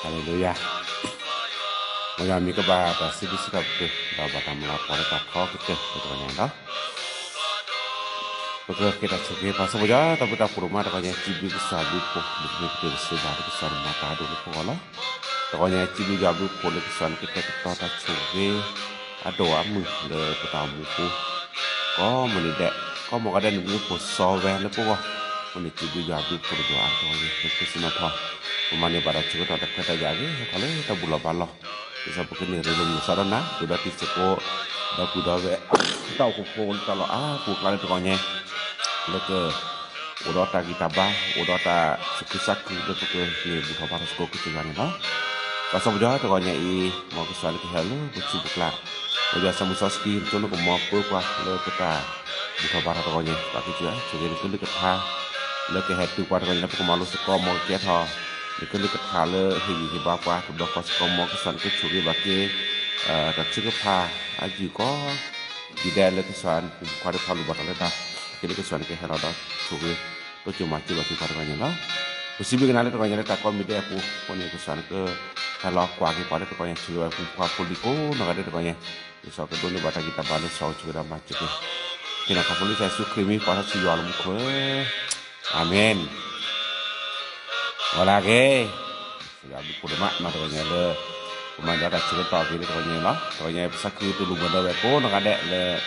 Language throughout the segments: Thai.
Haleluya. Mayami ka ba ta sibisikap de da batamla pare ta kho ke betulnya dah. Betul kita sebagai pasal saja tapi tak perlu mata kanya cibi besar dupo betul sebar besar mata dulu pola. Kanya cibi gabu pola besar kita ta sebagai ado amu le petamu ko. Ko menidek ko mo kada nunggu po software le po. Meni cibi gabu pola doa kanya ke sinatha. Pemane pada cerita tak kata jadi kalau kita bula bala bisa begini relum sarana sudah tiseko dah kuda we tahu kupon kalau aku kali tu kanya leke udah tak kita bah udah tak sekisak itu ke ni buka paras ko kecilnya lah pasal berjaya tu kanya mau ke soal ke halu buci bukla udah samusa ski tu lu mau apa le kita buka paras tu kanya tak kecil jadi itu le kita leke hatu pada kanya tu malu sekolah mau ke tha ke le ka le hi ba kwa to do ko ko mo ko san ke churi ba ke ta chu ka pha a ji ko di da le ke san kwa de phalu ba ka le ta ke le ke san ke hera da churi to chu ma chi ba ki pa ba nya la posible na le to nya le ta ko mi de pu ko ne ke san ke ta lo kwa ke pa de ko nya chu ba pu pa poli ko na ga de ko nya so ke do ne ba ta ki ta ba le so chu da ma chu ke kina ka poli sa su krimi pa sa chu yo lu ko amen Wala ke sudah buku mak mata kanya le pemain dah cerita gini kanya lah kanya sakit tu lu benda we ko nak ada le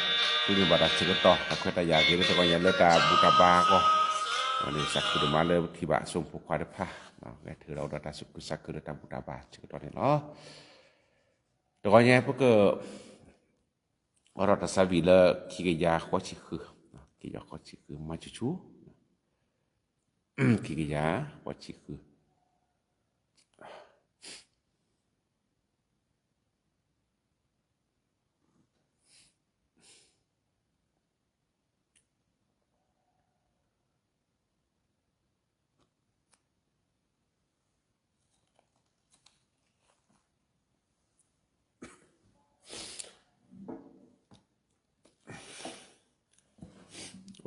tu ni pada cerita aku tak ya gini kanya le ta buka ba ko ni sakit tu mana tiba sumpu kwa de pa ke tuเราdah suku sakit ta buka ba cerita ni lah tu kanya apa ke orang tak sabi le kaya ko chi khu kaya ko chi khu ma chu 기기자 워치크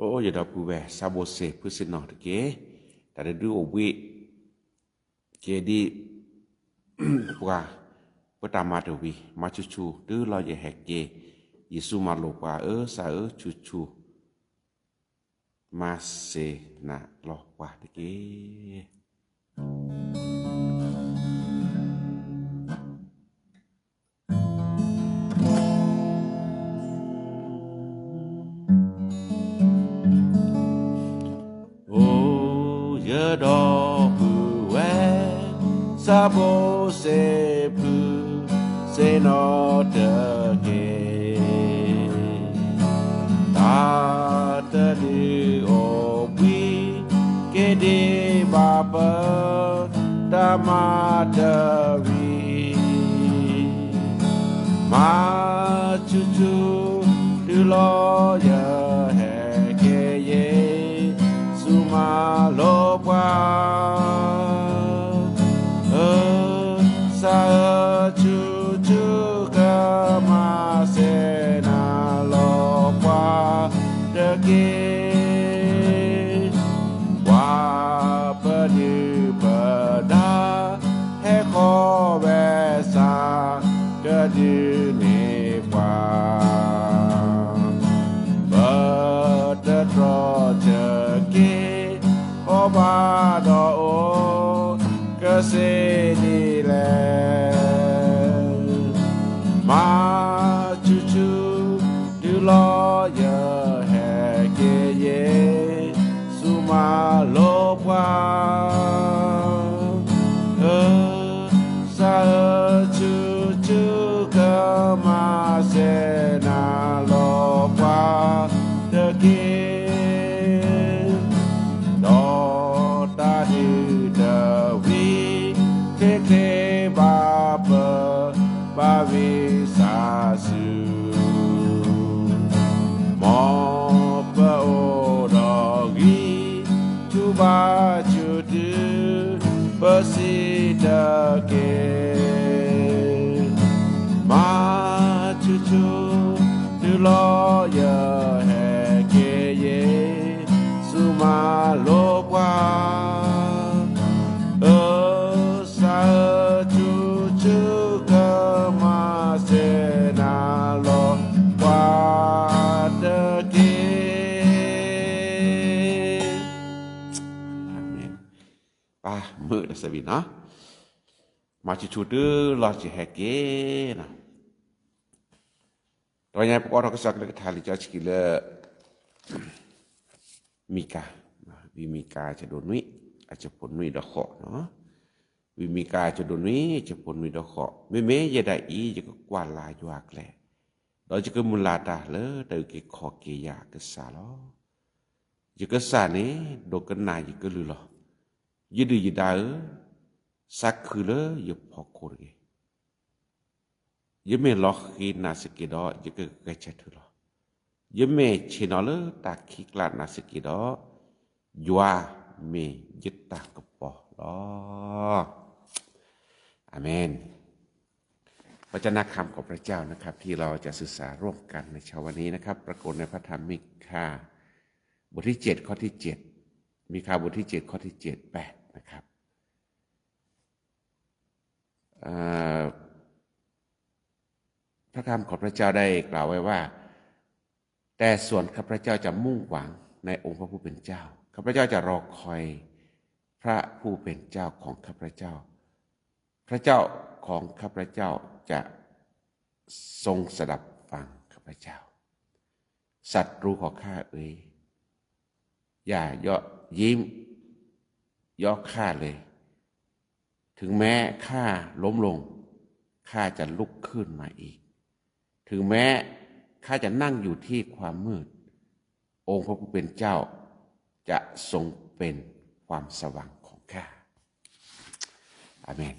Oh ya dah buat sabose pusinah ke tak ada dua week jadi puah pertama tu wi macucu tu lo je heke Yesus malu pa sa cucu masih nak loh wah deke Sabo sepu seno deke ta de obi kede baba tamadari ma chuchu dulo ya heke ye suma lobwa sa chuchu kama sena lopa deke wa padu pada he ko besa kadu ne pa badro deke oba do kesini ma chuchu du lo ya heke ye suma lo pa sa chuchu kama sena lo pa de ke do ta di de wi ke baba bavi sasu mo pa odogi tuba judu pasidake ma chuchu dulo ya heke ye suma lo kwa sa ป้ามือสวิเนาะมาชิชูดื้อรอจิแฮเกนะตอนนี้พวกเราก็สักเล็กทาลิจชิกิเลมีกาวิมีกาจะโดนนุ้ยอาจจะผลนุ้ยดอกขอเนาะวิมีกาจะโดนนุ้ยจะผลนุ้ยดอกขอไม่ยะได้อีจะก็กวาดลายยวกแหละเราจะก็มุลาตาเลยแต่ก็ขอเกียกษาล้อจะก็สานี้โดกันนายจะก็ลือหรอยืดยืดได้สักคือเลยอย่าพอโคตรเกยังไม่ล็อกขีนาสกิดอยังก็กระชัดถือหรอยังไม่เชนอเลยตาขีกลานาสกิดอยัวไม่ยึดตากระป๋อหรออาเมนพระเจ้าคำของพระเจ้านะครับที่เราจะศึกษาร่วมกันในเช้าวันนี้นะครับปรากฏในพระธรรมมิคาบทที่7ข้อที่7มิคาบทที่7ข้อที่7 8นะครับพระคำของพระเจ้าได้กล่าวไว้ว่าแต่ส่วนข้าพเจ้าจะมุ่งหวังในองค์พระผู้เป็นเจ้าข้าพเจ้าจะรอคอยพระผู้เป็นเจ้าของข้าพเจ้าพระเจ้าของข้าพเจ้าจะทรงสดับฟังข้าพเจ้าศัตรูของข้าอย่าเยาะยิ้มย่อข้าเลยถึงแม้ข้าล้มลงข้าจะลุกขึ้นมาอีกถึงแม้ข้าจะนั่งอยู่ที่ความมืดองค์พระผู้เป็นเจ้าจะทรงเป็นความสว่างของข้าอาเมน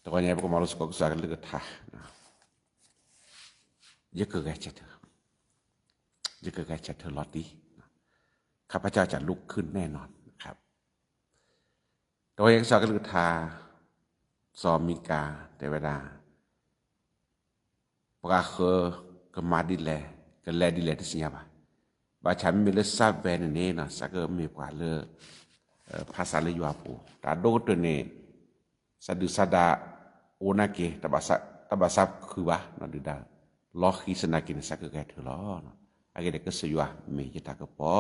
ตอนนี้ผมมารู้สึกว่าการเลือกท่าเยอะเกินใจเธอเยอะเกินใจเธอลอดดีข้าพเจ้าจะลุกขึ้นแน่นอนครับโดยยังสากฤทาซอมิกาแต่เวลาปราเคก็มาดิแลก็แลดิแลที่สิญญาบาฉันมีเลซาเวนนี่นะสักมีกว่าเลภาษาเลยอยู่ปูแต่โดตัวนี้สะดุสะดาโอนาเกตบาซับคือวะนดิดาล็อกฮิสนากินสักแกเถอะล้ออาเกเด็กก็สยว่ามีจิตากระปอ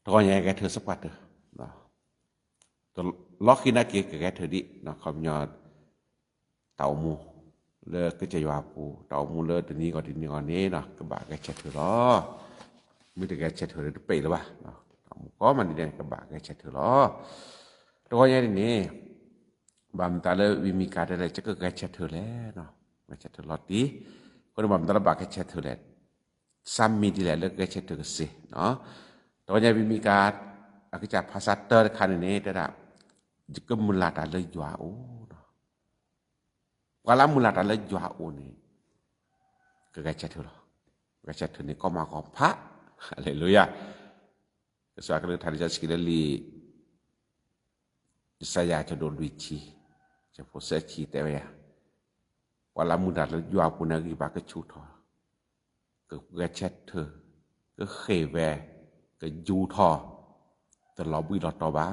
ตัวใหญ่แกเถอะสักปัดเถอะตัวล็อกฮินาเกแกเถอะดินะคำยอดเต่ามูเลก็จะว่าปูเต่ามูเลตัวนี้ก็นี้นะก็บาแกเฉเถอะล้อไม่ได้แกเฉเถอะไปหรือวะก็มันดีๆก็บาแกเฉเถอะล้อตัวใหญ่นี่บำตาเลวิมีการอะไรจะก็แกเฉเถอะแล้วเนาะแกเฉเถอะลอดดีคนบำตาลบาแกเฉเถอะแล้วซ้ำมีดีแล้วแกเฉเถอะสิเนาะตัวใหญ่วิมีการอาจจะภาษาเตอร์คันนี้แต่ละจะก็มุลาตาเลยยัวโอ้กว่าละมุลาตาเลยยัวโอ้นี่ก็แกเฉเถอะล้อแกเฉเถอะนี่ก็มาของพระฮาเลลูยาก็สวากเลยทาริจัสกิเลลีsaya jodoh luci je pose chi tewe ya wala muda le jua puna gi ba ke chu tho ke ga chat the ke kheve ke ju tho te lo bui lo to ba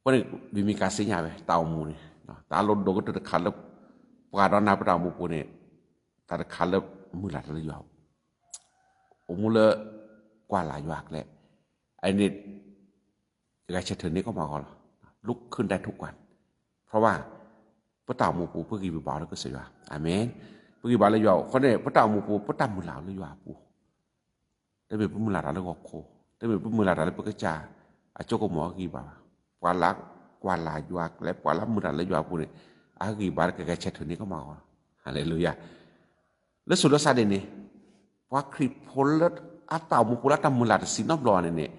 ko ni bi mi ka sinya be taw mu ni ta lo do ko te khan le pa do na pa taw mu pu ni ta khan le mu la le jua o mu le kwa la jua le ai niกระเฉถือนี้ก็มาก่อนลุกขึ้นได้ทุกวันเพราะว่าพระเต่าหมู่ปูเพื่อกีบบ่าวแล้วก็เสียอาเมนเพื่อกีบ่าวเลยอยู่คนนี้พระเต่าหมู่ปูพระตั้มมือหลาวเลยอยู่ปูได้เป็นพระมือหลาวแล้วก็โคได้เป็นพระมือหลาวแล้วก็จ่าอาโจกหมอกีบ่าวกว่าลักกว่าลายอยู่และกว่าลับมือหลาวเลยอยู่ปูนี่อากีบ่าวกระเฉถือนี้ก็มาก่อนฮาเลลูยาแล้วสุดแล้วซาเดนี่ว่าคลิปพลแล้วอาเต่าหมู่ปูแล้วตั้มมือหลาวสินอบรอเนี่ย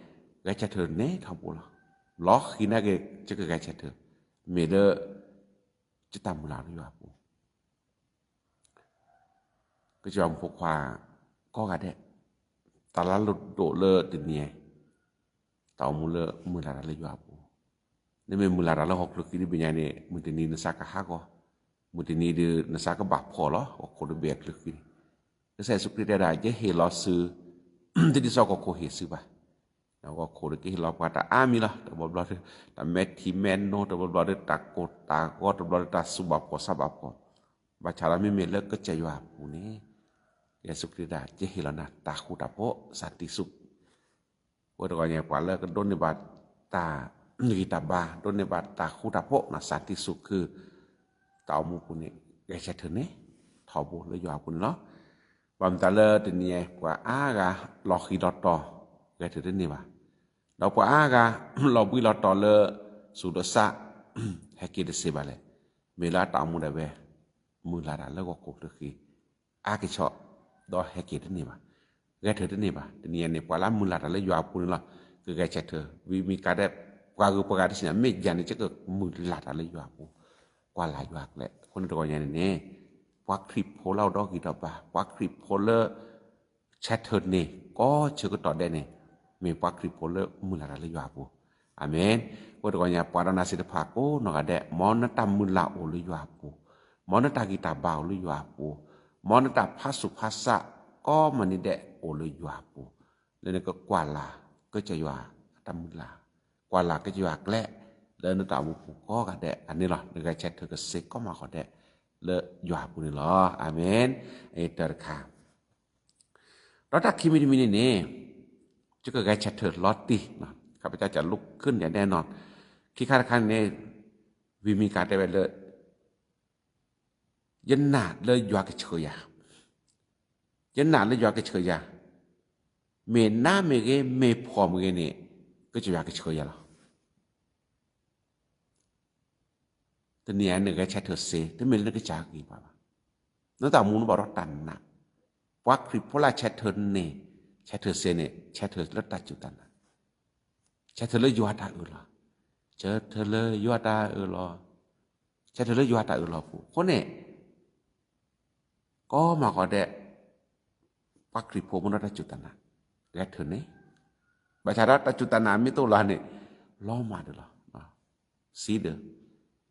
กระเฉถือเนี่ยทำปูละล็อกขีน่าเกจะเกิดการเฉดเมเดอร์จะตามมูลาด้วยว่าปูก็จะพกว่าก็กันเนี่ยตาละลุดโดเลอติเนี่ยเต่ามูเลมูลาเลยว่าปูนี่เป็นมูลาแล้วหกลึกที่เป็นยังเนี่ยมุตินีนสักฮักก็มุตินีดืนสักก็บักพอแล้วคนเบียดลึกนี่ก็ใส่สุกที่ได้จะเฮลอซื้อที่ที่สองก็โคเฮซื้อป่ะแล้วก็โคดกิเราพาตาอามิละแต่บ่บ่ตาเมทิเมนโนแต่บ่บ่ตาโกตาโกแต่บ่ตาสุบับก็สับก็บาชาลามิเมเลก็จะอยู่ปูนี้ยาสุกริดาจะเฮลนะตาคูตาโพสันติสุข ko to nya kwa le ko don ni ba ta ni ta ba don ni ba ta khu ta pho na santi suk คือตามูปุนี่แกเชตเนทอบุเลยยาปุนเนาะบำตาเลติเนียกว่าอากาลอขีดอตอแกถือนี่ว่าดอกว่าอากาลอบุลอตอเลสุดสะให้กิดเสบาเลยเมลาตามูได้เวมูลาดาแล้วก็กบตะคีอากิชอดอให้กิดนี่ว่าแกถือนี่ว่าติเนียเนี่ยกว่าละมูลาดาเลยยาปุนเนาะคือแกเชตวิมีการได้กว่าคือประกาศสินะเมจันนี่จะเกิดมูลาดาเลยยาปุกว่าหลายวักแหละคนตัวอย่างนี้วักคลิปโพลเราดอกกี่ดอกป่ะวักคลิปโพลแชทเทิร์นนี่ก็เชื่อก็ต่อได้เนี่ยมีวักคลิปโพลมือละเลยอยู่อ่ะปูอาเมนคนตัวอย่างปารานาสิทธภาโกนกะเดมอนตามือละโอเลยอยู่อ่ะปูมอนตากีตาบ่าวเลยอยู่อ่ะปูมอนตาภาสุภาษะก็มันนี่เดโอเลยอยู่อ่ะปูแล้วนี่ก็กว่าละก็จะอยู่อ่ะตามือละกว่าละก็จะอยู่อ่ะแกละแล้วนตาบุกก็กะเดอันนี้ล่ะในการแชทเธอก็เซ็กก็มาขอเดเลอยู่หาปุนี่ล่ะอาเมนเอเตอร์ค่ะเราถ้าคิดมินี่เนี่ยจะก็การแชทเธอลอตตี้นะข้าพเจ้าจะลุกขึ้นอย่างแน่นอนคิดคาดคันเนี่ยวิมีการได้ไปเลยยันหนาเลยอยู่กับเฉยยันหนาเลยอยู่กับเฉยเมน่าเมเกเมพอมเกเนี่ยก็จะอยู่กับเฉยล่ะตเนี่ยนึกแค่แชทเธอเซแต่เมนึกจากอีป่ะนั่นแต่มูนบอกว่าตันนะว่าคลิปพวกเราแชทเธอเนี่ยแชทเธอเซเนี่ยแชทเธอแล้วตัดจุดตันนะแชทเธอเลยยัวตาล่ะแชทเธอเลยยัวตาล่ะแชทเธอเลยยัวตาล่ะผู้คนเนี่ยก็มาก็ได้ว่าคลิปพวกมันตัดจุดตันนะแกเธอเนี่ยประชารัฐตัดจุดตันนะไม่ตัวละเนี่ยล้อมาเด้อล่ะซีเด้อ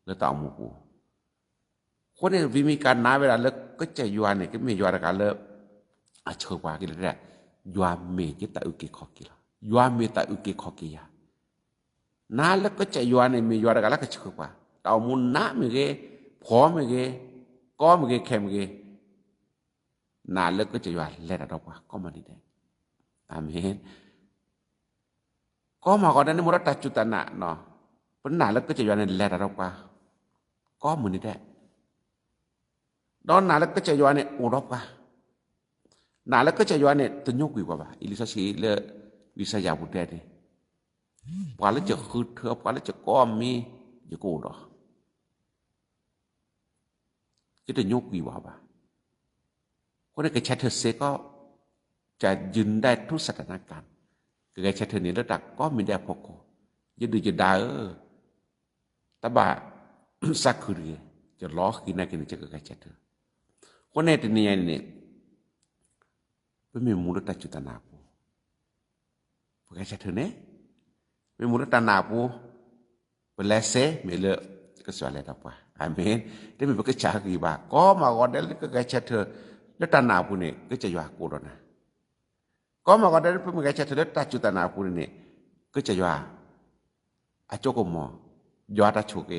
แล้วตามูกูคนเนี่ยวิมีการน้าเวลาเลิกก็จะยัวเนี่ยก็มียัวกันเลิกเชื่อว่ากี่แหละยัวเมกิตาอุกิขอกี่ละยัวเมตาอุกิขอกี่ยาน้าเลิกก็จะยัวเนี่ยมียัวกันแล้วก็เชื่อว่าตามูน้าเมเกพอเมเกก็เมเกแค่เมเกน้าเลิกก็จะยัวเล่นอะไรว่าก็มาดีได้อาเมนก็มาก่อนนั้นมุรตัดจุดนั้นเนาะปัญหาแล้วก็จะยัวเนี่ยเล่นอะไรว่าก็เหมือนนี่แหละดอนนาแล้วก็จะยัวเนี่ยอุรบว่านาแล้วก็จะยัวเนี่ยตุนยกวิวว่าอิลิซาชีเลวิสยาบุตรเนี่ยปาแล้วจะคือเธอปาแล้วจะก้อมมีอยู่กูดอกจะตุนยกวิวว่าคนนั้นก็แชทเธอเซก็จะยืนได้ทุกสถานการณ์คือแชทเธอเนี่ยระดับก็มีได้พอกูยืนดูจะได้ตาบ่าสักคืนจะล้อกินอะไรกันจะเกิดการแชทเธอคนในที่นี้เนี่ยเป็นมีมูลตัดจุดนาปูพวกแชทเธอเนี่ยเป็นมูลตัดนาปูเป็นเลเซ่ไม่เลิกก็สวดเลยครับว่าอาเมนได้มีพวกชากีบาก็มาก่อนได้ก็การแชทเธอแล้วตัดนาปูเนี่ยก็จะอยู่กูแล้วนะก็มาก่อนได้เป็นการแชทเธอแล้วตัดจุดนาปูเนี่ยก็จะอยู่อาโจกมอยอดตาฉุกเอ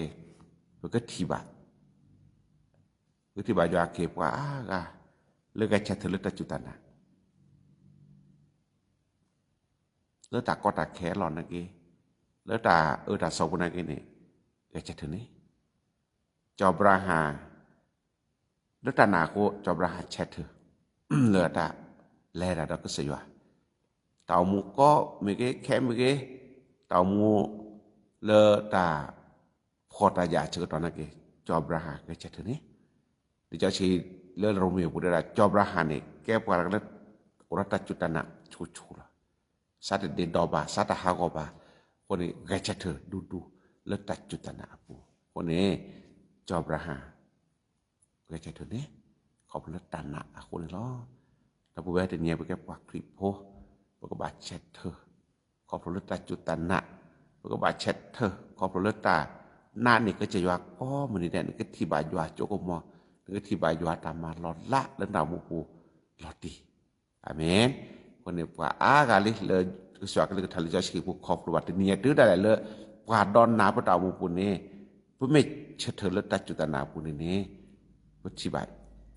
ก็ทีบาก็ทีบาอยู่อาเก็บว่าเลิกการแชทเธอแล้วตัดจุดนาแล้วตาก็ตาแขหลอนนะเกแล้วตาตาสอบนะเกเนี่ยแกจะถึงนี่จอบราหาแล้วตาหนาโคจอบราหาแชทเธอเหลือตาแลดาดก็เสียตามูก็มีเกแค่มีเกตามูเลตาพอตายาเชื่อตอนนั้นเกจอบราหาแกจะถึงนี่ดิจะชีเลโรเมียบุตรจอบราหาเนี่ยแกปวดแล้วอุรตาจุตนะชูละสัตว์เดินดอบาสัตว์หากอบาคนนี้แกจะเธอดูแล้วตัดจุดนาปูคนนี้จอบราหาแกจะเธอเนี่ยขอบแล้วตันนะคนนี้ล้อแต่ผู้แวดเนี่ยไปแกปากคลิปโพปกบาดเช็ดเธอขอบแล้วตัดจุดนะปกบาดเช็ดเธอขอบแล้วตาหน้านี่ก็จะยวก็มันนี่แหละนี่ก็ที่บายวาโจกมอนี่ก็ที่บายวาตามมาหลอดละแล้วดาวมูปูหลอดดีอาเมนคนนี้ว่ากาลิเลยสวากเลยทะเลจะชีพครอบครัวที่เนี่ยตื้อได้เลยว่าดอนนาพระดาวมูปูนี่เพื่อไม่เชื่อเธอแล้วตัดจุดนาปูนี่ก็ที่บาย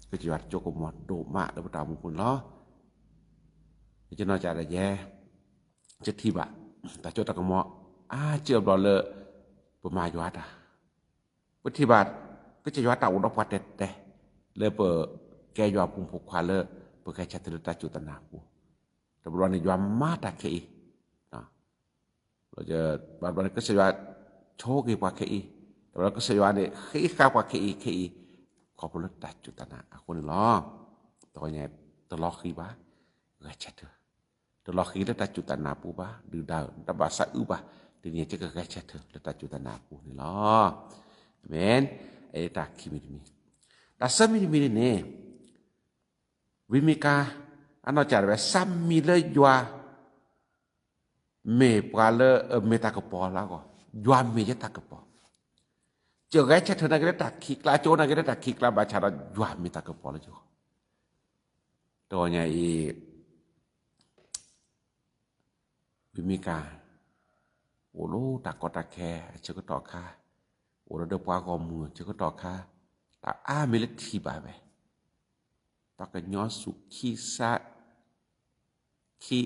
ก็จะวัดโจกมอโดมาแล้วพระดาวมูปูล้อจะน่าจะอะไรแย่ จะทีบะแต่โจตะกมอเจือบรอเลปมายวาตาปฏิบัติก็จะยวาตาอุดปัดแต่เลเปแกยอปุ่มพกควาเลเปแกชัตตะจุตนาปูแต่บรอนี่ยวามาตาเคอีนะเราจะบรอนี่ก็จะยวาโชกีกว่าเคอีแต่เราก็จะยวาเนี่ยเคอีข้ากว่าเคอีขอพลตัดจุตนาคนนึงล้อตัวเนี่ยตลอคีบะแกชัตตลอคีแล้วตัดจุตนาปูบะดือดาวตบาสะอุบะทีนี้จะก็แกชัตแล้วตัดจุตนาปูนี่ล้อamen eta kimimi da samimi ne vimika ano cara sammi le jua me pala meta ko pola ko jua me je tak ko jaga cha thana ke tak khikla chona ke tak khikla ba cha jua meta ko pola jo to nya i vimika olo tak ko tak ke che ko to kha ora de pa ko mu che ko to kha ta a me le thi ba be ta ka nyo su khi sa khi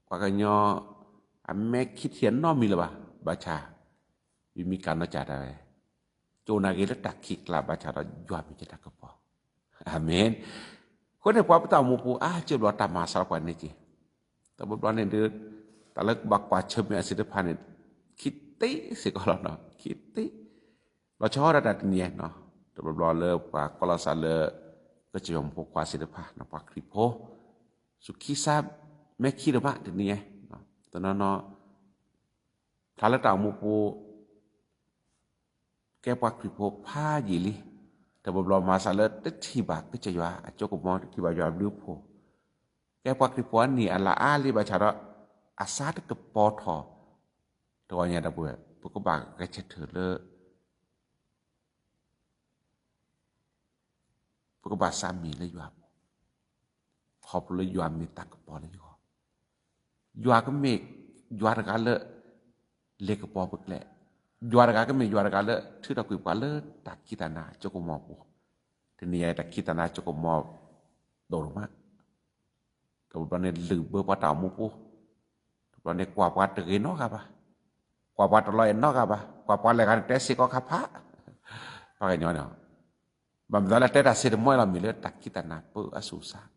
kwa ka nyo a me khi thien no mi la ba cha vi mi kan no cha da be jo na ge le ta khi kla ba cha da jwa mi che ta ko po amen ko ne pa ta mu pu che lo ta ma sa kwa ne ji ta bo ne de ta le ba kwa che me a si de pa neคิดติสิก็แล้วเนาะคิดติเราชอบระดับนี้เนาะตบรอเลปากกลาสาเลก็จะยอมพกความสิทธิภาพนะปากคริโพสุขีทราบแม่คิดว่าทีนี้เนาะตอนนั้นเนาะถ้าละตามูปูแกปากคริโพผ้ายีลิแต่บรอมาสาเลตึกที่บากก็จะว่าจกมอที่บายอมดูโพแกปากคริโพนี่อัลลาอาลีบาชาระอาซาตกปอทอตัวเนี่ยดับเบิลพวกบากก็จะถือเลพวกบาสามีเลยยวาขอบเลยยวามีตักปอเลยยวาก็มียวาระกันเลยเล็กปอพวกแหละยวาระกันก็มียวาระกันเลยที่เราคุยกันเลยตักกิตานาจกมอปูทีนี้ตักกิตานาจกมอโดนมากแต่ตอนนี้ลืมเบอร์ปะตามูปูตอนนี้กว่าปะตะกี้นอกครับกว่าปะตะลอยนอกครับกว่าปะอะไรกันแต่สิก็ขับพระปะกันย้อนเนาะบางทีเราแต่ละเสด็จมวยเรามีเลือดตักกิตานาเพื่ออสุสาน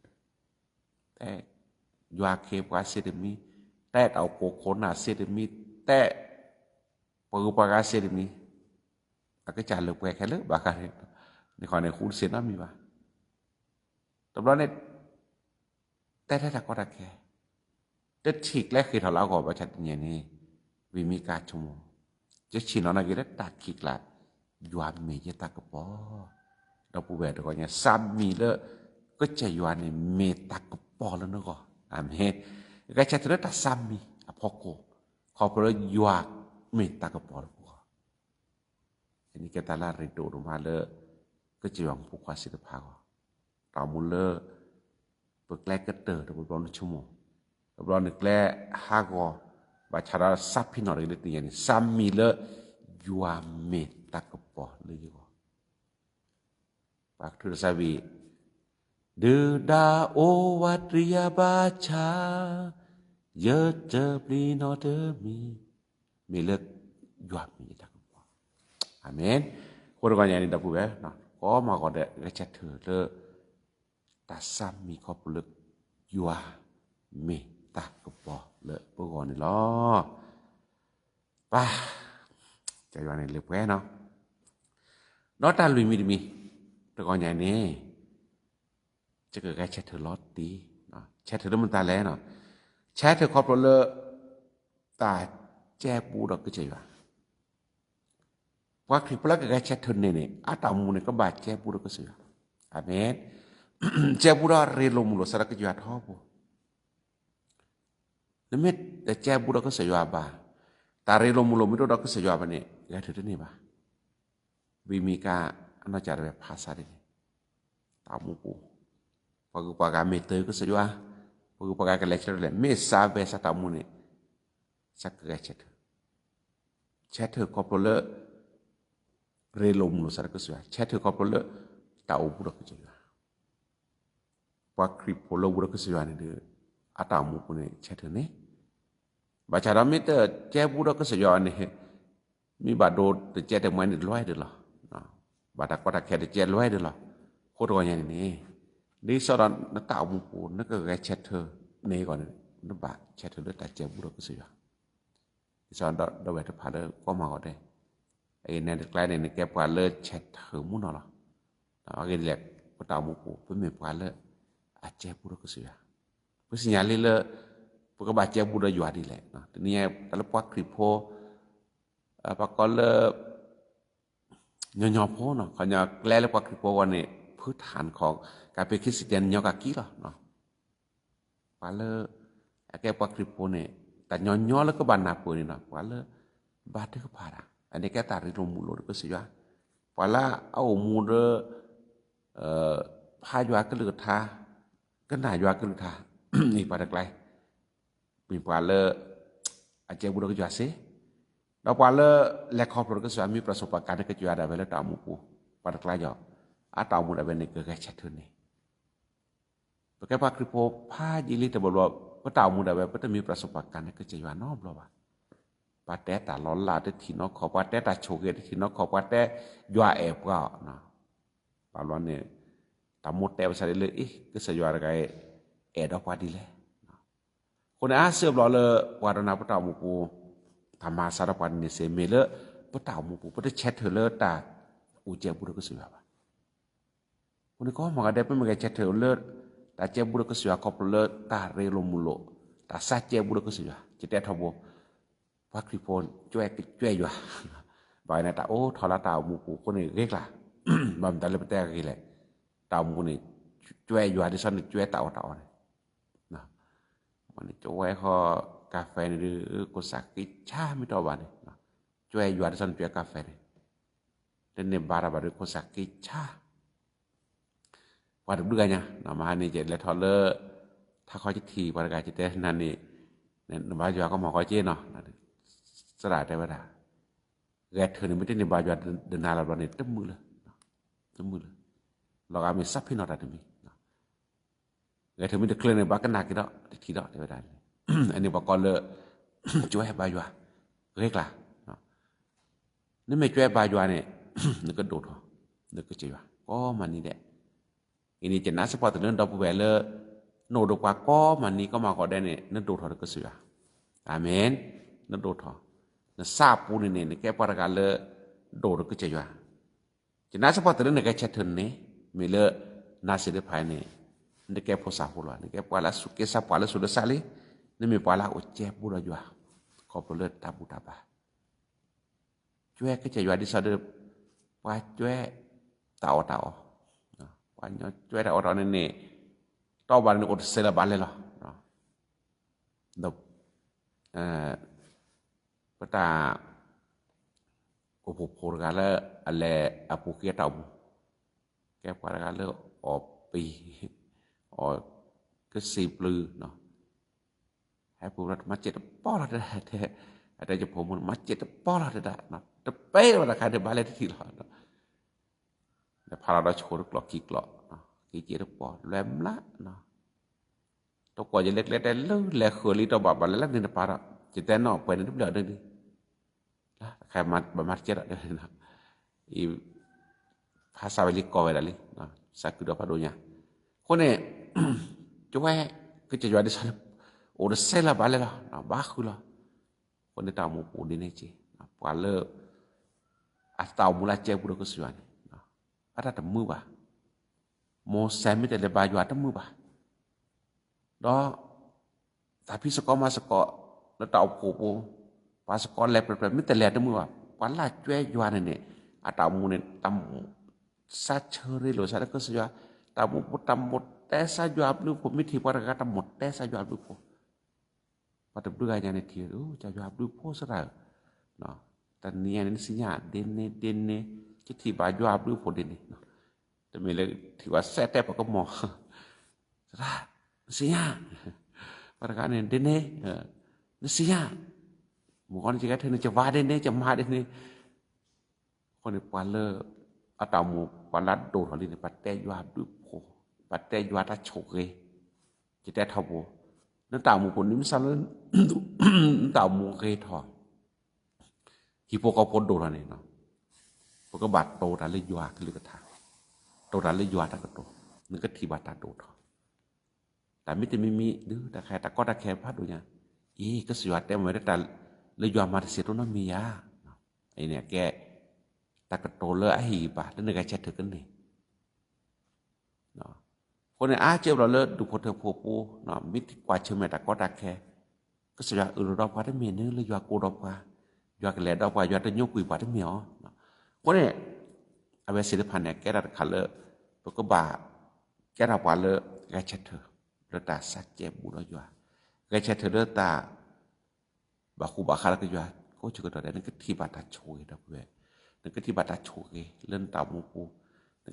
แต่ยาเคปวาเสด็จมีแต่เอาโคโคนาเสด็จมีแต่เพื่อปากาเสด็จมีก็จะเลือกแค่เลือกบางครั้งในข้อในคุณเสียน้ำมีบ้างตบล้อเนี่ยแต่ถ้าก็ได้แค่จะฉีกแรกคือถ้าเราก่อประชันอย่างนี้วิมีการชั่วโมงจะฉีนเอาหน้ากิเลสตักขีดละยาเมยตักกระป๋อเราปูแบบก็เนี่ยซ้ำมีแล้วก็จะยวนในเมตักกปอแล้วเนาะก็อาเมนก็จะถือว่าซ้ำมีอพอโกขอพระยวนเมตักกปอแล้วอันนี้ก็ตาลาริโดลงมาเลยก็จะยวนผูกความสิทธิภาพต่อมูลเลอเปิดแกล้ก็เตอร์ตัวบอลชั่วโมงตัวบอลนึกแกล้ฮากอบาชาราซับพี่น้องเลยตีอย่างนี้ซ้ำมีเลยยวนเมตักกปอเลยก็Pak tu sabi Deda o watria baca Ye jebli no demi Milet juap mi tak apa Aminคนyang ini dah buat nah ko ma ko de recet le tasam mi ko puluk jua mi tak apa le po ni lo paใจว่านี่เล็บแก่เนาะnó ta lùi miแต่ก่อนอย่างนี้จะเกิดการแชทเธอลอดดีเนาะแชทเธอแล้วมันตาแล้วเนาะแชทเธอครอบครัวเลตาแจ้ปูดอกก็ใจว่าว่าคลิปแล้วก็การแชทเธอเนี่ยอาตามูเนี่ยก็บาดแจ้ปูดอกก็เสืออาเมนแจ้ปูดอกเรียนลงมือสารก็จะท้อปูนั่นเม็ดแต่แจ้ปูดอกก็เสือบ่าตาเรียนลงมือไม่รู้ดอกก็เสือบ่าเนี่ยการเธอเนี่ยบ่าวิมีการอันจะแบบภาษาini tamu ku pagu-paga meter ke sejua pagu-paga ke lecture le me sabe sa tamu ni sakga chat ko pole relom lu sar ke sejua chat ko pole tau budak ke sejua pa krip pole budak ke sejua ni de atamu ku ni chat ni baca meter je budak ke sejo ni mi bado de je de main loi de la badak kota ke de je loi de la ko do nya ni so dan na ta mu pu na ke ga chat thơ ni kon na ba chat thơ ta je budak ke sejo so da da we ta pha de ko ma ko de ai ne de klai ni ke pa le chat thơ mu no la ke lek ko ta mu pu pe me pa le a je budak ke sejo pe sinyal le Pukul baca Buddha jua di lek. Ini kalau puak kripo, apa kalau nyopo no, kalau kelele puak kripo wane พื้นฐานของการเป็นคริสเตียนยอกากี้ล่ะเนาะปาเลแกปักคริโปเนี่ยแต่ย่อๆแล้วก็บานนาปูนี่เนาะปาเลบาดก็พาระอันนี้แกตาริโรมูโลก็สิว่าปาละเอามูเรพายว่าก็ลือทาก็น่ายว่าก็ลือทานี่ปาดไกลมีปาเลอาจจะบุรุษก็จะเสเราปาเลและครอบครัวก็สามีประสบการณ์ก็จะได้เวลาตามมูปูปาดไกลจ่ออาตามูได้เป็นนี่ก็แค่ชัดทุนนี่เพราะแค่ปักคริโปพาจิลิตบลว่าพระตามูได้เป็นพระมีประสบการณ์ก็จะว่านอบลว่าปาแต่ตาล้อลาได้ทีนอกขอปาแต่ตาโชเกได้ทีนอกขอปาแต่ยัวแอบก็นะปาล้อเนี่ยตามหมดแต่ภาษาเลยก็สยว่าอะไรแอบดอกว่าดีเลยคนอาเซียบล้อเลยวารณาพระตามูปูธรรมาสารพันเนี่ยเสมเลพระตามูปูพระเชษเธอเลตาอูเจ็บบุรุษก็สวยว่าคนก็มองได้เป็นมันก็เชษเธอเลตาเจ็บบุรุษก็สวยก็เลตาเรโลมุโลตาซาเจ็บบุรุษก็สวยจิตแต่ทบพระคริโปนช่วยอยู่บ่ายนะตาโอ้ทอละตามูปูคนนี้เรียกล่ะบำตาเลยแต่กี่แหละตามูนี่ช่วยอยู่ดิฉันช่วยตาเนี่ยนะมันช่วยเขากาแฟหรือกุศลกิชาไม่ต่อวันนะช่วยอยู่ดิฉันช่วยกาแฟเนี่ยdan ne bara-bara ko sakitcha pada duganya nama ni je le thole tha kho chi thi pada ga chi te nan ni ne ba jwa ko mo ko chi no sara te ba da ga thun ni te ni ba jwa de na la ba ni tem mu le lo ga mi sap phi no ta de mi ga thun mi de kle ne ba ka na ki do thi do te ba da ani ba ko le chue ba jwa rek la ni me chue ba jwa niนึกก็โดดนึกก็จีว่าก็มันนี่แหละอันนี้จะน่าสปอร์ตเรื่องดอกบัวเลโนดกว่าก็มันนี่ก็มาก็ได้เนี่ยนึกโดดนึกก็เสืออาเมนนึกโดดนึกทราบปูนี่เนี่ยแกปรากาเลโดดก็จีว่าจะน่าสปอร์ตเรื่องเนี่ยแกเช็ดถึงเนี่ยมีเลน่าเสียดายภายเนี่ยนึกแกพอสาหัวนึกแกปลาสุกแกสาปลาสุดสาลีนี่มีปลาโอเจ็บบุระจัวขอบเลือดตาบุตาบาช่วยก็จีว่าดิสอดว่าช่วยเต่าว่าช่วยเต่าเนี่ยเนี่ยต่อวันนี้อุตส่าห์บาลเลยหรอดบปะตาอุปโภคกันแล้วอะไรอาปุกเกี่ยเต่าแก้ปัญหาแล้วออกปีออกก็สีปลือเนาะให้พวกเรามาเจ็ดป้อเราได้แต่จะผมมันมาเจ็ดป้อเราได้เนาะแต่เป้เราได้ใครได้บาลเลยที่เราแต่พาเราโชว์ลูกหลอกขี้กลอกขี้เจี๊ยบปอดแหลมละเนาะตัวก่อนจะเล็กๆแต่เลื่อนแหลกเขลีตัวแบบอะไรนี่นะพาเราจะแต่นอกไปนั่นทุกเรื่องเลยนะใครมาแบบมาเจ็ดอะไรนะอีภาษาเวลิกอไว้แล้วนะสักคือเดี๋ยวพาดูเนี่ยคนเนี่ยช่วยก็จะช่วยได้สักโอ้เดเซลบาลเลยละนะบ้าคือละคนที่ตามมูปูดีนี่จีนะพอเลิกอัตตามูลาเจ็บบุรุษก็สวยada temu ba mo sami te le ba jwa temu ba do tapi seko ma seko le tau pu pa seko le pre mi te le temu ba pa la chwe jwa ne ata mu ne tam sa chere lo sa ko swa tamu putam mot te sa jwa blu pu mi thi par ka tam mot te sa jwa blu pu pa te blu ga nya ne thi ja jwa blu pu sa ra no tan ni ne sinya denne cái thì bà doa blu phổ định này,แต่เมื่อที่ว่าแซ่แต่ปก็มองra sia pada kan dene sia หมู่คนที่ก็เธอจะว่าเดneจะมาเดneคนนี่ปาเลอะตามูปาลัดโดดนี่ปัดแต่ยัวบลูโพปัดแต่ยัวตาโชเกจิแต่ทบน นั่นตามูคนนี้มันสั่นตามูเคยทอที่พวกเขาพ้นโดนนี่เนาะพวกก็บาดโตตาเลยยัวคือก็ทาโตตาเลยยัวตาก็โตนึกก็ที่บาดตาโตทอแต่มิติไม่มีดื้อแต่แค่ตะก็ตะแค่พาดดูเนี่ยก็สิว่าแต่ไม่ได้แต่เลยยัวมาเสียตัวนั้นมียาไอ้เนี่ยแกตะก็โตเลยไอ้บาดแล้วนึกก็เช็ดถึงกันนี่เนาะคนเนี่ยเจ็บเราเลยดูพอเธอปูเนาะมิติกว่าเชื่อแม่ตะก็ตะแค่ก็สิว่ารอบว่าได้เมียนึเลยยัวกูรอบว่ายัวกันแล้วดอกว่ายัวตะยกกุยว่าได้เมียเนาะคนเนี่ยเอาไว้ศิลปันเนี่ยแกดัดคันเลยพวกก็บาแกดับว่าเลยแกเช็ดเธอta sát che bu đó doa cái che thơ ta ba khu ba khala cái doa có chưa có đấy cái thi ba ta choi đó về cái thi ba ta choi lên tàu mu pu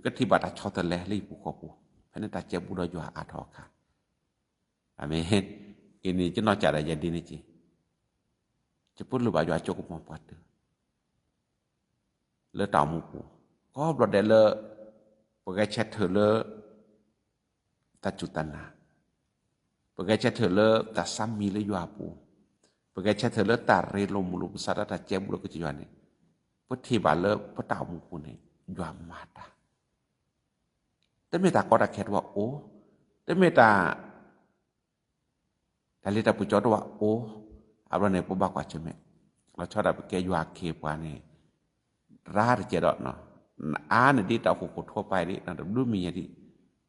cái thi ba ta cho ta le li pu ko pu nên ta che bu đó doa a tho kha amen ini chứ nó trả lại jadi ni chi ceput lu ba doa cho ko mo pat le tàu mu pu có blo de le cái che thơ le ta chutana Pakai chatele ta sammi le yuapu. Pakai chatele ta relo mulu besar ta cebu ke tujuane. Peti bale petau muku ne yuam mata. Teme ta ko ta ket wa o. Teme ta tali ta pujo wa o. Abra ne po ba kwa cheme. Lo cho da pakai yua ke pa ne. Ra de jedot no. A ne di ta ko ko tho pai di na du mi ya di.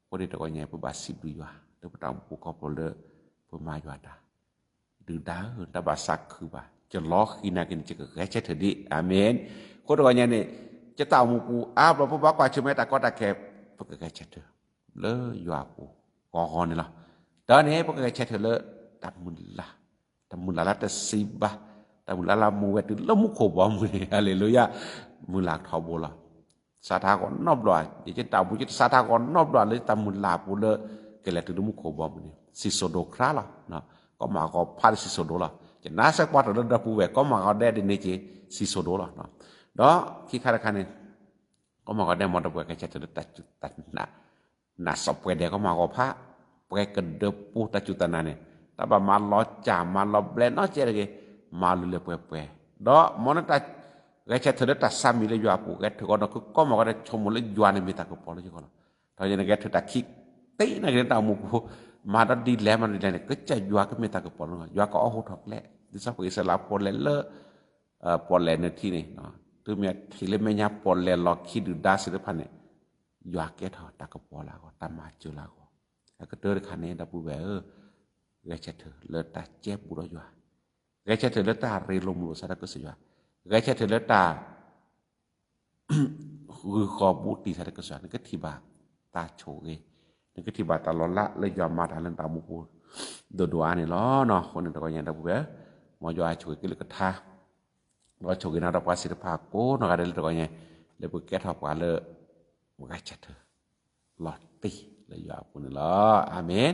Ko di ta ko nyai po ba sibu yua. Te petang pu ko pole pemajwada du da ta ba sak khu ba cho lo khi na kin che ga che thdi amen ko do nya ne che taw mu pu a ba ba kwa che me ta ko ta ke pu ga che the le ywa pu ko ho ni la da ne pu ga che the le ta mun la ta si ba ta mun la mu we tu lo mu ko ba mu hallelujah mu la tho bo la sa tha ko nop lo ye che taw mu che sa tha ko nop lo le ta mun la pu le ke la tu mu ko ba mu ni si sodo kra la no ko ma ko pha si sodo la je na sa kwa to da pu we ko ma ko de de ni che si sodo la no do ki kha kha ne ko ma ko de mo da pu ka che ta na so pu de ko ma ko pha pu ke de pu ta chu ta na ne ta ba ma lo cha ma lo ble no che ge ma lu le pu do mo na ta ga che ta sa mi le yua pu ga to ko no ko ma ko de chom le yua ne mi ta ko po le ko no to je ne ga ta ki ti na ge ta mu koมาดดีแล้วมันได้เนี่ยก็จะยัวก็ไม่ตากระปอนยัวก็เอาหอกแหละดิสักอิสระปอนเลเลปอนเลในที่นี่เนาะตัวเมียที่เลไม่ยับปอนเลลอคิดดูดาสิรพันเนี่ยยัวแก่ทอตากระปอนแล้วก็ตามมาเจอแล้วก็เตอร์คันนี้ดับเบิลเกชเถอเลตาเจ็บบุรยัวเกชเถอเลตาเรลมลุสระก็สิยัวเกชเถอเลตาคือขอบุตรสระก็สิยัวนี่ก็ที่บาตาโชเนี่ก็ที่บาตาลอละเลยยอมมาทางเรื่องตามุกูดัวๆนี่ล้อเนาะคนนึงตะก็ยังตะบุเบมอยช่วยกิลกทาว่าช่วยนารับว่าศิลปะโกเนาะก็ได้ตะก็ยังเลยบ่แก้ทอกว่าเลยบ่กะจัดเถอลอตติเลยยอมคนล้ออาเมน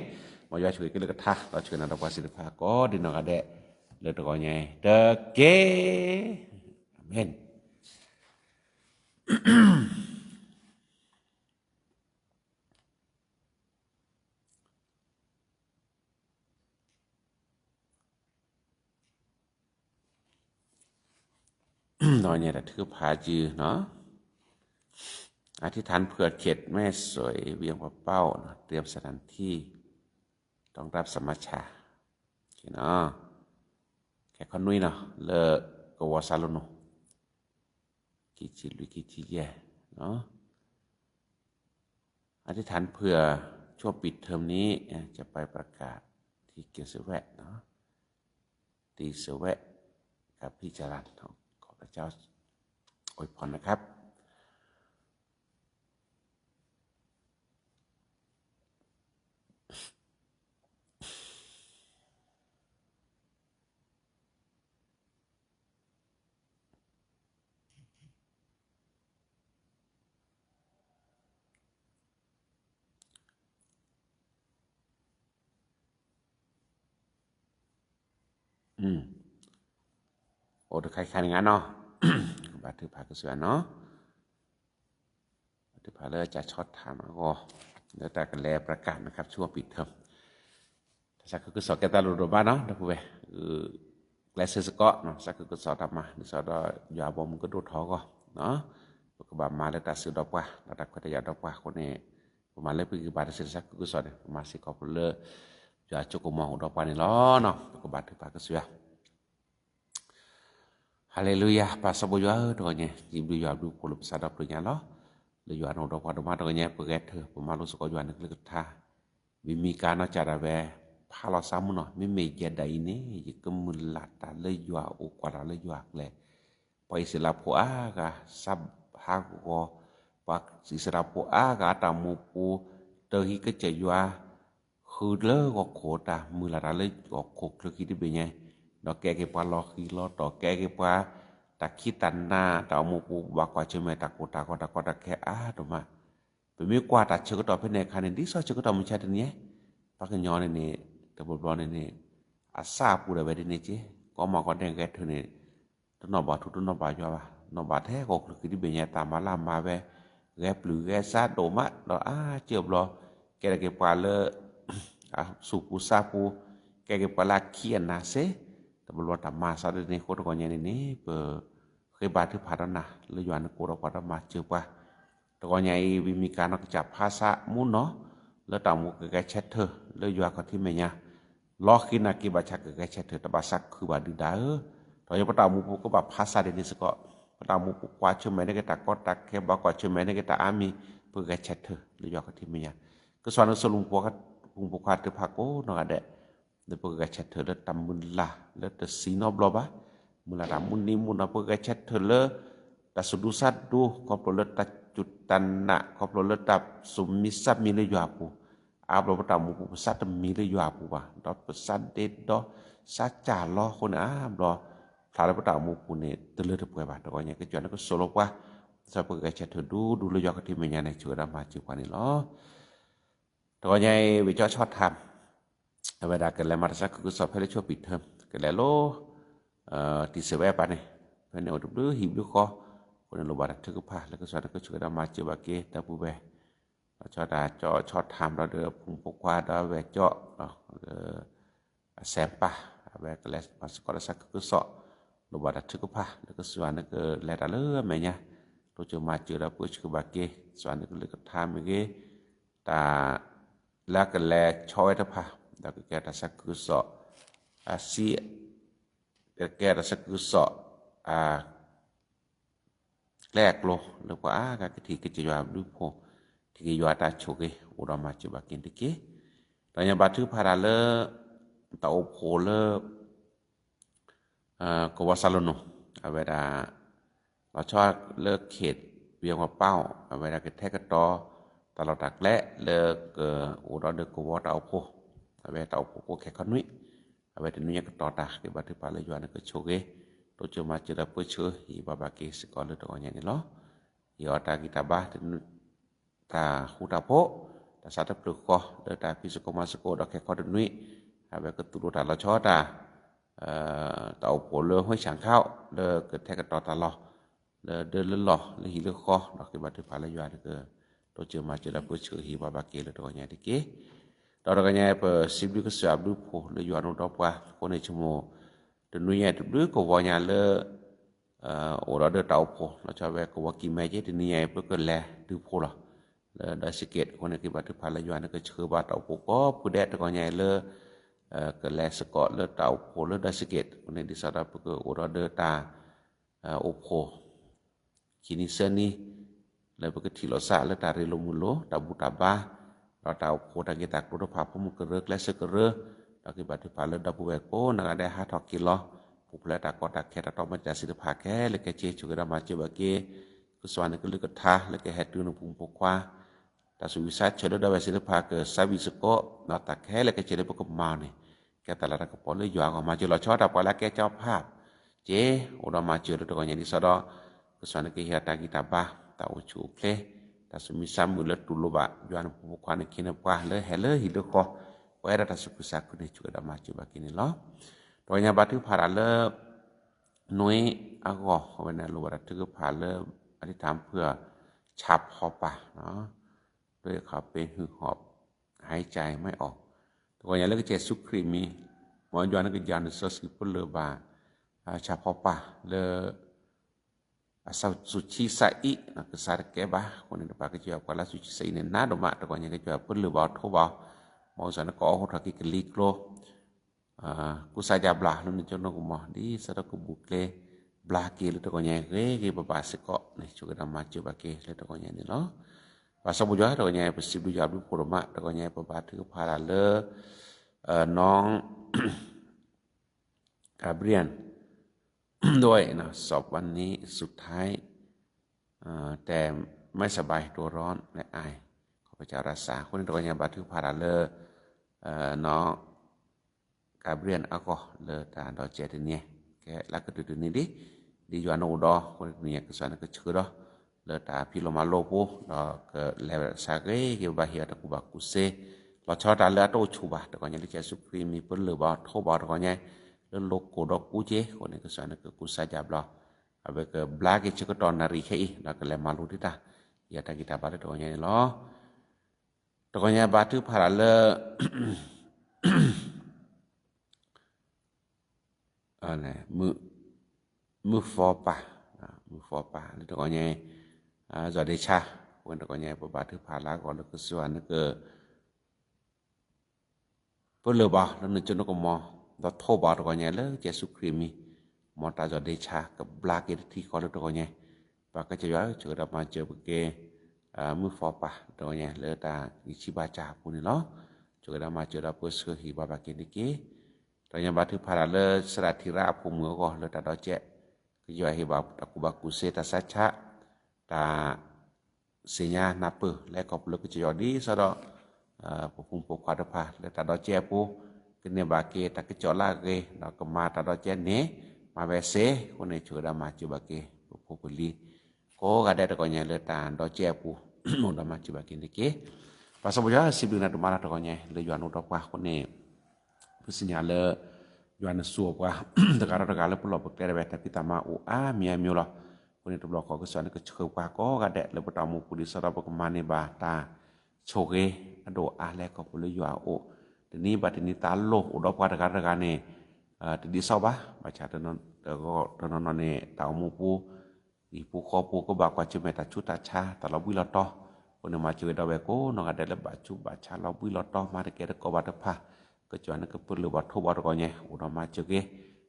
มอยช่วยกิลกทาเราช่วยนารับว่าศิลปะโกดิเนาะก็ได้เลยตะก็ยังตะเกอาเมนน้อยเนี่ยถือพาจือเนาะอธิษฐานเพื่อเขตแม่สวยเวียงพระเป้าเตรียมสถานที่ต้องรับสมัชชาเนาะแค่คนนุ้ยเนาะเลกวสาลุนกิจิลุกิจิแย่เนาะอธิษฐานเพื่อช่วงปิดเทอมนี้จะไปประกาศที่เกียวเสวะเนาะตีเสวะกับพี่จรัญพระเจ้าอวยพรนะครับโอ้ตะใครๆงั้นเนาะบาถือพาก็สวยเนาะถือพาเลยจะช็อตถามก็แล้วแต่กันแลประกาศนะครับช่วงปิดเทอม Saka ku so kita lu do ba no da ku be klase seko no saka ku so ta ma ni so do ya bom ku do tho ko no ku ba ma le ta su do pa ta ku ta ya do pa ko ne ma le pi ba ta saka ku so de ma si ko le ya chu ku mo do pa ni lo no ku ba ta pa ku su ya Haleluya pa sa bo yo do nya ji bi yo du ku lu sa da pu nya lo le yo no do pa do ma do nya pu ge the pu ma lu su ko yo ne ku ta vi mi ka na cha da ve Palo samu no mi meja da ini kemulata le jua o kwara le jua le pai sila po aga sab ha ko pak si sira po aga ta mu pu te hi ke che jua hu le ko ko ta mulata le ko ko le ki de be nya no ke pa lo ki lo to ke pa ta kitan na ta mu pu ba kwa che me ta ko ta ke to ma pe mi kwa ta che ko to pe ne kha ne di so che ko to mu cha de ne pa ke nyo neแต่บ่บ่นี่อาซาปูได้ไปนี่จิก็มาก็ได้แก่เธอนี่ตนบ่ทุนบ่อยู่ว่านบ่แท้ก็คือที่เบญตามมาลามมาเวแกปลือแกซาโดมะดอเจ็บรอแกได้แกปาเลสุปูซาปูแกปาลาเขียนนะเซแต่บ่ตามมาซาได้นี่โคตรก็เนี่ยนี่เปเคยบาทึพาดนะเลยอยู่อันโกรพาดมาเจอป่ะตก็เนี่ยวิมีการนักจับภาษามุนเนาะแล้วตามมุกแกแชทเธอเลยอยู่ก็ที่แม่เนี่ยLokin aki baca ke kecet terbasak ke badu dah. Toya patamu ko ba phasa de ni seko. Patamu ko kwa chume ne kita kotak ke ba kwa chume ne kita ami pe kecet the le yo ka timnya. Ke suanu selung puak pung puak te phako no ade. De pe kecet the le tamun la le te sino bloba. Mula ramun ni mun pe kecet the le ta sudusat du ko le ta jutan na ko le ta sumisap mi le yo apu. Ablo patamu ku pesat mi le yo apu ba dot pesat de do saca lo kon ablo thale patamu ku ne tele de pwe ba to nya ke jon ko solo kwa sa pe ke chet du le yo ka ti me nya ne chu da ma chu kwa ni lo to nya we cho chot thamเวลาke le mar sa ku so phe le cho pi them ke le lo ti se we pa ne phe ne o du hi du ko ko ne lo ba ta ku pa le ko sa ko chu da ma chu ba ke ta pu be cho ta cho chót tham đó được phung phục qua đó về cho xem pa về cái lẽ mà có là sắc cứ sọ đồ bà đặt trước pa được cái xoan được lẽ đã lỡ mày nha tôi chưa mà chưa đã bước cái bà kia xoan được cái tham cái ta là cái lẽ choi đó pa đó cái ta sắc cứ sọ si cái ta sắc cứ sọแรกโลหรือว่าcái thì cái chỉ vàoดูพอที่ยอตาโชเกอุรามาจุบากินติเกตอนยาบาทึพาราเลตาโอโพเลกวาซาโลโนเวลาเราชอบเลิกเขตเวียงว่าเป้าเวลาเกิดแทกตอตลอดตักและเลิกอุราเดกวาตาโอโพเวลาตาโอโพโกแค่คนุยเวลานุยกตอตาเกบาทึพาเลยอนก็โชเกตัวจะมาจะได้เพื่อเชื่อฮีบาบาเกสกอลตัวอย่างนี้เนาะยอตากิตาบาta huta po ta sata pluko de ta pisiko masiko da ke ko de nui ave ke tulu ta la cho ta ta po le hoi chang khao de ke the ke to ta lo de le lo le hi le kho da ke ba te pa la ya de ke to che ma che da pu chu hi ba ba ke le to nya de ke to da nya pe sibli ke sa bu po le yo no do pa ko ne chmo de nui ya de ko wa nya le ora de ta po la cha ve ko wa ki me je de ni ya pe ke le du po la da sikit ko ne ki ba tu pa la yuan ke chhe ba tau po ko pu de to nya le ke le seko le tau po le da sikit ko ne di sa da ke ora de ta o po kini seni le ke ti lo sa le ta re lo mu lo ta bu ta ba ta tau po ta ki ta ko pa po mu ke re le se ke re ta ki ba tu pa le da bu we ko na da ha thok ki lo pu le ta ko ta ke ta to ma ja si pa ke le ke che chu ga ma che ba ke ku swan ke le ke tha le ke ha tu no pu po kwa ta su visa chelo da vesi pa ke sabi seko na ta ke le ke chele po ma ni ke ta la ka po le yo ga ma je lo cho ta po la ke cho pa je o da ma je do nya ni sa do ku swan ke ya ta ki ta ba ta o chu ke ta su mi sam mu le tu lo ba yo an po kwa ni ki ne pa le he le hi do ko ko era ta su sa ku ni chu da ma ju ba ki ni lo to nya ba tu pa ra le noi a go wa na lo ba tu pa le อธิษฐานเพื่อฉับพอปะเนาะด้วยเขาเป็นหือหอบหายใจไม่ออกตัว ก็อย่าเลิกเจสุครีมีหมอย้อนก็ยานสสิปุลเลบาชาพอปะเลasal suci sai na kesar ke ba ko ne pa ke jawab kala suci sai ne na do ma to ko ne ke jawab pun le ba tho ba mau sana ko ho thaki ke lik lo ku sa ja blah lo ne jono ko mo di sara ko bukle blah ke le to ko ne ke ba se ko ne chu ga ma chu ba ke le to ko ne ni lo ba sa bu ja to ko ne pa sip du ja bu ko ma to ko ne pa ba thu pha la le nong Gabrielด้วยนะสอบวันนี้สุดท้ายแต่ไม่สบายตัวร้อนและอายขอพระเจ้ารักษาคนตัวนี้บันทึกพาราเลน้องกาเบรียนอะก็เลตาดอเจติเนี่ยแกลักก็ตัวนี้ดิยานโอดอคนนี้ก็สอนก็ชื่อดอเลตาพิโลมาโลโปดอก็เลสาเกเกบาเฮียตะกุบากุเซเราชอบตาเลโตชูบาตะก็เนี่ยที่จะสุพรีมีเปิ้นหรือบ่โทบ่ตะก็เนี่ยle loko do kuje ko ne ke sana ke kusaja bla abe ke blage che ko ton nari khei la ke le malu dita ya ta kita ba to nya lo to nya ba tu phara le ane mu fo pa le to nya za de cha ko to nya ba tu phara ko le ke suan ke po le ba le chen ko mo đó thô bảo đó nhé lỡ chế súc creamy món ta giờ đây cha cái black cái thì có được đó nhé và cái chế đó chờ đập mà chờ cái mưa phò pa đó nhé lỡ ta chỉ ba cha phụ này nó chờ đập mà chờ đập bữa sơ hi ba cái này kia đó nhé ba thứ phá lỡ sra thira phụ mưa có lỡ ta đó chế cái giờ hi ba ta cụ ba cụ se ta sát cha ta senya napa lẽ có lỡ cái chế đó đi sau đó phụ phụng phụ khoa đập phá lỡ ta đó chế phụ kene ba ke ta ke chola ke na ke ma ta do chen ne ma be se ko ne chu da ma chu ba ke po po li ko ga da ko nya le ta do che pu mo da ma chu ba ke ne ke pa so bo ja si bi na do ma ta ko nya le yuan do pa ko ne pu sinya le yuan su pa ta ga le pu lo po te ba ta pi ta ma u a mi a mi lo ko ne to lo ko so ne ke chu pa ko ga da le po ta mu pu di sa da po ko ma ne ba ta cho ke do a le ko pu le yuan oทีนี้บัดนี้ตาโลอุดมการเนี่ยทีนี้เศร้าบ่บัดชาตนแต่ก็ตอนนั้นเนี่ยตาหมู่ปูอีปูคอปูก็บอกว่าจะไม่ตัดชุดตัดชาแต่เราบุยลอตอคนมาเจอดาวเวโก้น้องก็ได้รับบัดชุบัดชาเราบุยลอตอมาได้แก่ก็บัดพะก็จวนนั้นก็เปิดหรือบัดทุบบัดก็เนี่ยอุดมมาเจอเก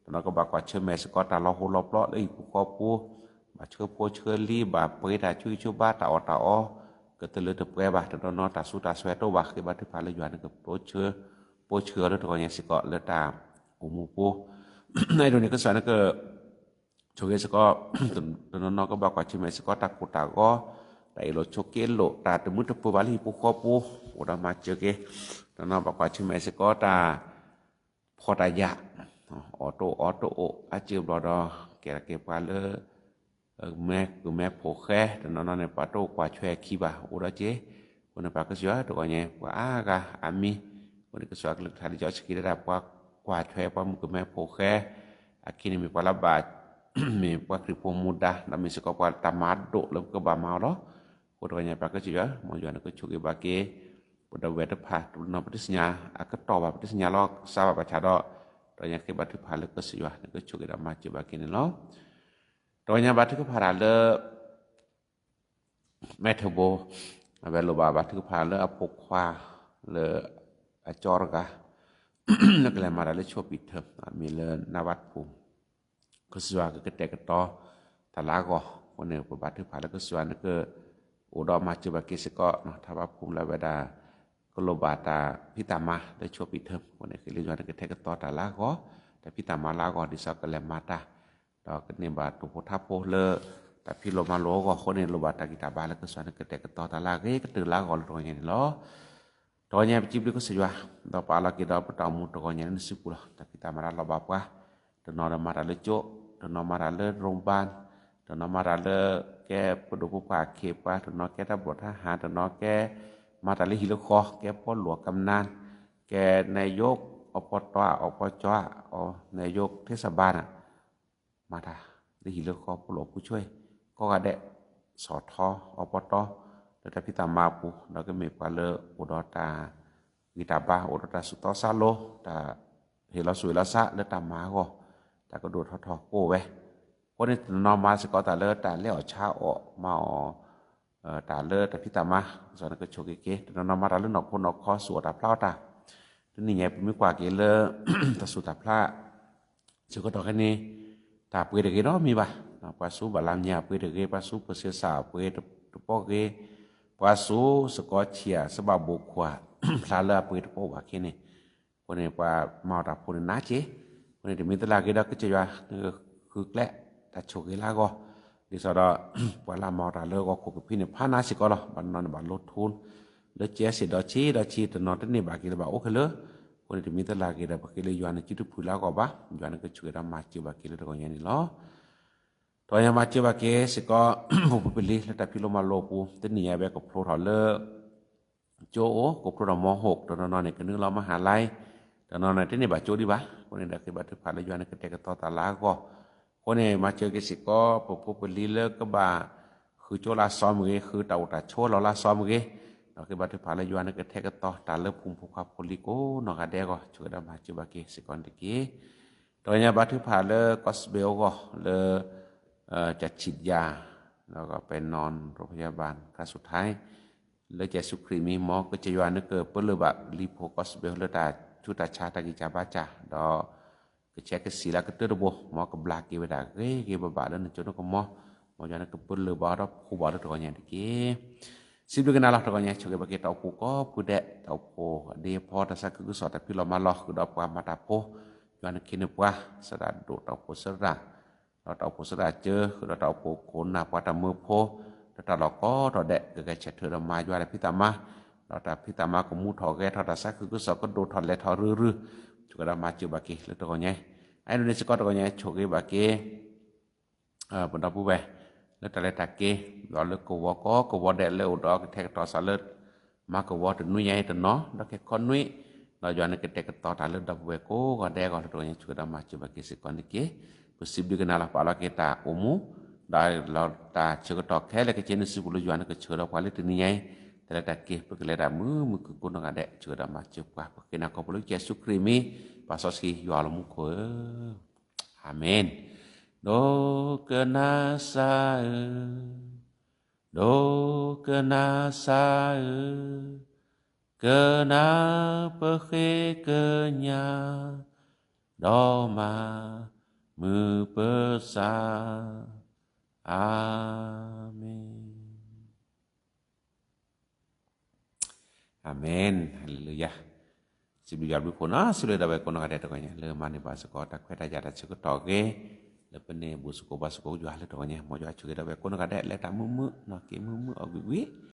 ตอนนั้นก็บอกว่าเชื่อแม่สกอตาเราหัวลบล้อเลยปูคอปูบัดเชื่อปูเชื่อลีบัดเปิดได้ช่วยบ้าตาอ๋อก็ตะลึงตะเปบ่ะตอนนั้นตาสุตาสวยโตบ่ะคือบัดที่พาเลยอยู่อันก็ปูเชื่อแล้วตัวเนี่ยสิก็เลตาอุมูปูในตรงนี้ก็สอนก็โชเกสก็ตอนนั้นก็บอกว่าชิมสก็ตากุตาก็แต่โลโชเกโลตาตมุตปูบาลีปูคอปูอุดมาเจอเกตอนนั้นบอกว่าชิมสก็ตาพอตายะออโตอาเจียบรอแกเก็บว่าเลแม่โผแค่ตอนนั้นเนี่ยปาโตกว่าช่วยขี้บ่าอุดเจคนนั้นปากก็เสียตัวเนี่ยว่าอากาอามีวันนี้ก็สวดลึกทานจอสกีได้รับว่ากว่าแท้ว่ามุกแม่โผแค่อากินมีปลาบาดมีว่าคริปมุดาแล้วมีสกปรกตามาดโดแล้วก็บามาแล้วคนตัวนี้ปากก็เสียมองอยู่นั่นก็ชุกบาเกปดเวทพาตุนปฏิสัญญาอาก็ต่อแบบปฏิสัญญาล้อทราบประชาดตัวนี้คือบัตรพาเลิกก็เสียนั่นก็ชุกได้มาจีบาเกนี่เนาะตัวนี้บัตรก็พาเลิกแม่เทโบเวลาบัตรก็พาเลิกเอาพกควาเลิกจอร์กะนักเรียนมาได้ช่วยปิดเทอมมีเลินนวัดภูมิก็สวาก็แต่ก็ต่อทลาก็คนเนี่ยประบัติผ่านแล้วก็สวานั่นก็อุดมมาจุบกิสก็เนาะทวัดภูมิแล้วเวลาก็โลบาตาพิตามาได้ช่วยปิดเทอมคนเนี่ยคือเรียนว่านั่นก็แต่ก็ต่อทลาก็แต่พิตามาลาก็ดิสักก็แลมาตาต่อก็เนี่ยบาตุโพธาโพเลแต่พี่โลมาโลก็คนเนี่ยโลบาตากิตาบาแล้วก็สวานั่นก็แต่ก็ต่อทลาก็ตื่นลาก็ตรงนี้เนาะTonya bicip ko sejua da pala kita pertamu tokonya ni sepuluh tapi kita marah lo bapa dan orang marah le cok dan orang marah le romban dan orang marah le ke pedopo pak ke pa dan orang ke ta buat hah dan orang ke marah le hilang kok ke pol luar kamnan ke nayok opor nayok tesabana marah le hilang kok pol luar pucoi kok ada sot ho opor tetapi tak mampu nak ke mepala udota กิตาบาโอตาสุตอซาโลตาเฮลาสุยลาซะเลตามาก็ตาก็ดูทอโกเว้คนนี้นอมาสก็ตาเลตาเลอชาออกมาตาเลตาพิตามาสอนก็โชเกตนอมาตาเลนอกคนออกคอสวดตาพลาตาทีนี้ไงมีกว่าเกเลตาสุตาพลาสุก็ตอแค่นี้ตาเปเดเกเนาะมีบ่ปาสุบาลามญาเปเดเกปาสุเปเสสาเปตปอเกปาสุสกอเชียสบาบุขวาพลาเลเปตปอว่าแค่นี้คนนี้ว่ามาตาคนนาเจคนนี้มีตลาเกดก็จะว่าคือแกละตาโชเกลาก็ดิสอดว่าลามาตาเลก็คุกพี่เนี่ยพานาสิก็ละบันนอนบันลดทุนแล้วเจสิดอชีตนอนตนี่บากิลบาโอเคเลยคนนี้มีตลาเกดบากิเลยยวนจิตุพุลาก็บ่ยวนก็ช่วยรามาจิบากิเลยก็อย่างนี้เนาะตอนยามาจิบาเกสิก็ผู้เป็นลิแล้วแต่พี่ลมาโลปูตนี่ยาเบกับโปรทอเลโจโอกับโปรม6ตอนนอนเนี่ยก็นึกเรามหาลัยตอนนอนเนี่ยนี่บาโจดีบ่คนนี้ได้คือบัตรผ่านแล้วยวนก็แต่ก็ต่อตาลาก็คนนี้มาเจอกิสิก็ผู้เป็นลิเลยก็บ่าคือโจลาซ้อมเกคือตาตาโชเราลาซ้อมเกเราคือบัตรผ่านแล้วยวนก็แท้ก็ต่อตาเลิกภูมิภูเขาโพลิโกนอกาเดก็ช่วยได้มาจิบาเกสิก่อนตะกี้ตอนยาบัตรผ่านเลยกอสเบลก็เลยจะฉีดยาแล้วก็ไปนอนโรงพยาบาลครั้งสุดท้ายแล้วจะสุครีมีหมอก็จะยวนนึกเกิดเปิ้ลแบบลีโพกอสเบลแล้วตาชุตาชาตากิจาบาจาดอก็เช็คก็สีละก็เตอร์โบหมอก็บลากเกวดาเกเกบาแล้วนึกจนก็หมอยวนก็เปิ้ลบ่ดอกผู้บ่ดอกตัวอย่างตะกี้สิบดูกันนะล่ะตัวอย่างช่วยบักเกตเอาผู้ก็ผู้เดะเอาผู้เดพอตาสักคือสอดแต่พี่เรามาลอคือดอกความมาตาโพยวนคินปัวสระโดดเอาผู้สระเราเอาผู้สระเจอคือเราเอาผู้โคนนาปาตามือโพเราตาเราก็เราเดะก็แกเช็ดเธอเรามาอยู่อะไรพิตามาเราตาพิตามาก็มูถอแกทอดสักคือสอดก็โดดถอดและถอรื้อๆช่วยเรามาเจอบักเกแล้วตัวอย่างไอ้นี่สก็ตัวอย่างช่วยบักเกบนดาวผู้แวแล้วแต่ละตะเกเราเลิกกวอเดะเลิกดอกแทกต่อสาเลิศมากวอถึงนุ่ยใหญ่ถึงเนาะดอกแค่คนนุ่ยเราย้อนกันแทกต่อตาเลิศดอกเวโกก็แดก็ตัวอย่างช่วยเรามาเจอบักเกสิก่อนตะเกpossible dikenal pala kita umu dai la ta chego khele ke chen si bulu juan ke chero pali tini nyai tele ta ke pekele da mu ku kun ngade chego da ma che pa pekena ko bulu Yesus krimi pasosi yo alamu ko amen do kenasa kenapa kenya doma Mepesah. Amin. Amin. Haleluya. Sibigar bukona sudah dapat kono ada tokonya. Le mani basako tak peta jada cukup toge. Le pene busuko basako jual tokonya. Mau jual cukup dapat kono ada le tamu nak mumu awi.